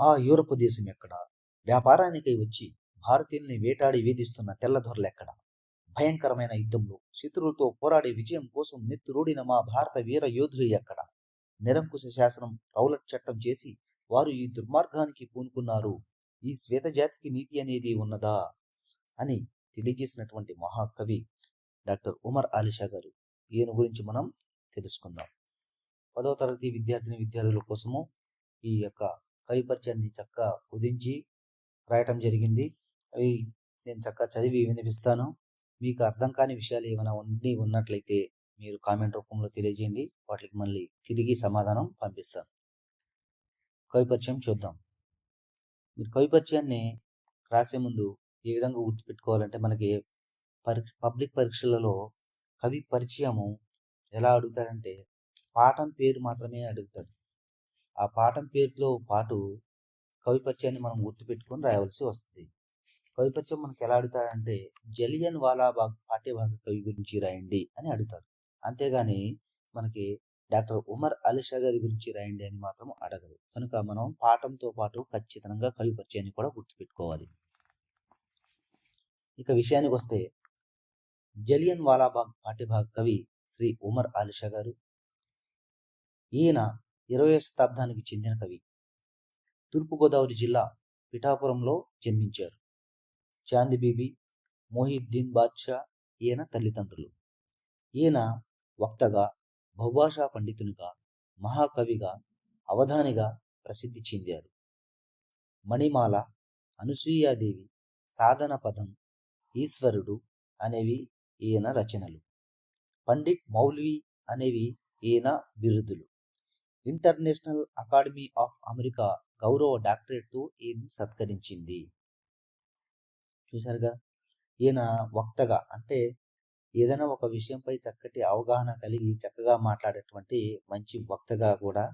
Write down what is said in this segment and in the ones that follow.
ఆ యూరపు దేశం ఎక్కడ? వ్యాపారానికై వచ్చి భారతీయుల్ని వేటాడి వేధిస్తున్న తెల్లదొరలెక్కడ? భయంకరమైన యుద్ధంలో శత్రువులతో పోరాడి విజయం కోసం నెత్తురోడిన మా భారత వీర యోధులు ఎక్కడ? నిరంకుశ శాసనం రౌలట్ చట్టం చేసి వారు ఈ దుర్మార్గానికి పూనుకున్నారు. ఈ శ్వేతజాతికి నీతి అనేది ఉన్నదా అని తెలియజేసినటువంటి మహాకవి డాక్టర్ ఉమర్ ఆలిషా గారు. ఈయన గురించి మనం తెలుసుకుందాం. 10వ తరగతి విద్యార్థుల కోసము ఈ యొక్క కవి పరిచయాన్ని చక్కగా కుదించి రాయటం జరిగింది. అవి నేను చక్కగా చదివి వినిపిస్తాను. మీకు అర్థం కాని విషయాలు ఏమైనా ఉన్నట్లయితే మీరు కామెంట్ రూపంలో తెలియజేయండి. వాటికి మళ్ళీ తిరిగి సమాధానం పంపిస్తాను. కవి పరిచయం చూద్దాం. మీరు కవి పరిచయాన్ని రాసే ముందు ఏ విధంగా గుర్తుపెట్టుకోవాలంటే, మనకి పబ్లిక్ పరీక్షలలో కవి పరిచయము ఎలా అడుగుతాడంటే పాఠం పేరు మాత్రమే అడుగుతాడు. ఆ పాఠం పేరుతో పాటు కవి పరిచయాన్ని మనం గుర్తుపెట్టుకొని రాయవలసి వస్తుంది. కవి పరిచయం మనకి ఎలా అడుగుతాడంటే జలియన్ వాలాబాగ్ పాఠ్యభాగ కవి గురించి రాయండి అని అడుగుతాడు. అంతేగాని మనకి డాక్టర్ ఉమర్ ఆలిషా గారి గురించి రాయండి అని మాత్రం అడగదు. కనుక మనం పాఠంతో పాటు ఖచ్చితంగా కవి పరిచయాన్ని కూడా గుర్తుపెట్టుకోవాలి. ఇక విషయానికి వస్తే, జలియన్ వాలాబాగ్ పాఠ్యభాగ కవి శ్రీ ఉమర్ ఆలిషా గారు. ఈయన 20వ శతాబ్దానికి చెందిన కవి. తూర్పుగోదావరి జిల్లా పిఠాపురంలో జన్మించారు. చాంద్ బీబీ, మొహిద్దీన్ బాద్షా ఈయన తల్లిదండ్రులు. ఈయన వక్తగా, బహుభాషా పండితునిగా, మహాకవిగా, అవధానిగా ప్రసిద్ధి చెందారు. మణిమాల, అనసూయాదేవి, సాధన పదం, ఈశ్వరుడు అనేవి ఈయన రచనలు. పండిట్ మౌల్వి అనేవి ఈయన బిరుదులు. ఇంటర్నేషనల్ అకాడమీ ఆఫ్ అమెరికా గౌరవ డాక్టరేట్తో ఈయన్ని సత్కరించింది. చూశారుగా, ఈయన వక్తగా అంటే ఏదైనా ఒక విషయంపై చక్కటి అవగాహన కలిగి చక్కగా మాట్లాడేటువంటి మంచి వక్తగా కూడా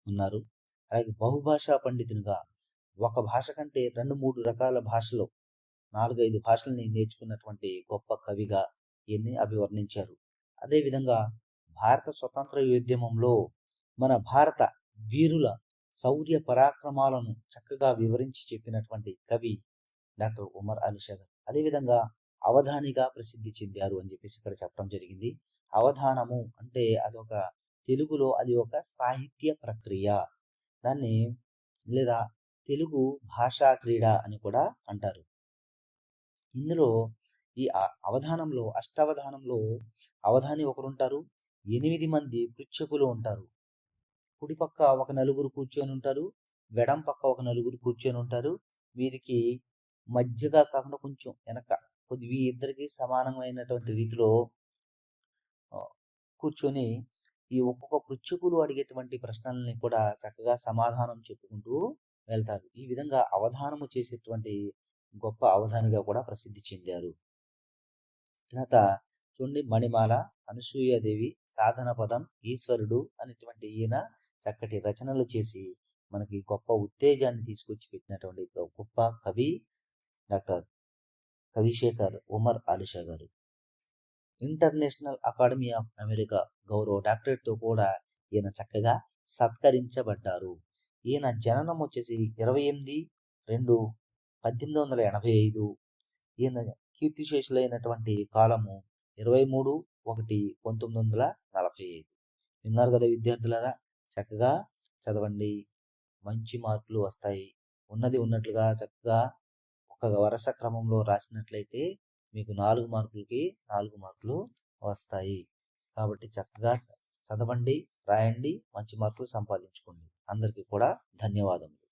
ఉన్నారు. అలాగే బహుభాషా పండితునిగా, ఒక భాష కంటే 2-3 రకాల భాషలో 4-5 భాషల్ని నేర్చుకున్నటువంటి గొప్ప కవిగా ఈయన్ని అభివర్ణించారు. అదేవిధంగా భారత స్వతంత్ర యోద్యమంలో మన భారత వీరుల శౌర్య పరాక్రమాలను చక్కగా వివరించి చెప్పినటువంటి కవి డాక్టర్ ఉమర్ ఆలిషా గారు. అదేవిధంగా అవధానిగా ప్రసిద్ధి చెందారు అని చెప్పేసి ఇక్కడ చెప్పడం జరిగింది. అవధానము అంటే అదొక తెలుగులో అది ఒక సాహిత్య ప్రక్రియ. దాన్ని లేదా తెలుగు భాషా క్రీడ అని కూడా అంటారు. ఇందులో ఈ అవధానంలో, అష్టావధానంలో అవధాని ఒకరుంటారు, 8 మంది పృచ్ఛకులు ఉంటారు. కుడి పక్క ఒక నలుగురు కూర్చొని ఉంటారు, వెడం పక్క ఒక నలుగురు కూర్చొని ఉంటారు. వీరికి మధ్యగా కాకుండా కొంచెం వెనక ఇద్దరికి సమానమైనటువంటి రీతిలో కూర్చొని ఈ ఒక్కొక్క పృచ్ఛకులు అడిగేటువంటి ప్రశ్నల్ని కూడా చక్కగా సమాధానం చెప్పుకుంటూ వెళ్తారు. ఈ విధంగా అవధానము చేసేటువంటి గొప్ప అవధానిగా కూడా ప్రసిద్ధి చెందారు. తర్వాత చూడండి, మణిమాల, అనసూయాదేవి, సాధన పదం, ఈశ్వరుడు అనేటువంటి ఈయన చక్కటి రచనలు చేసి మనకి గొప్ప ఉత్తేజాన్ని తీసుకొచ్చి పెట్టినటువంటి గొప్ప కవి డాక్టర్ కవిశేఖర్ ఉమర్ ఆలిషా గారు. ఇంటర్నేషనల్ అకాడమీ ఆఫ్ అమెరికా గౌరవ డాక్టరేట్తో కూడా ఈయన చక్కగా సత్కరించబడ్డారు. ఈయన జననం వచ్చేసి 28/2/1885. ఈయన కీర్తిశేషులైనటువంటి కాలము 23/1/1945. విన్నారు కదా విద్యార్థులారా, చక్కగా చదవండి, మంచి మార్కులు వస్తాయి. ఉన్నది ఉన్నట్లుగా చక్కగా ఒక వరుస క్రమంలో రాసినట్లయితే మీకు 4 మార్కులకి 4 మార్కులు వస్తాయి. కాబట్టి చక్కగా చదవండి, రాయండి, మంచి మార్కులు సంపాదించుకోండి. అందరికీ కూడా ధన్యవాదములు.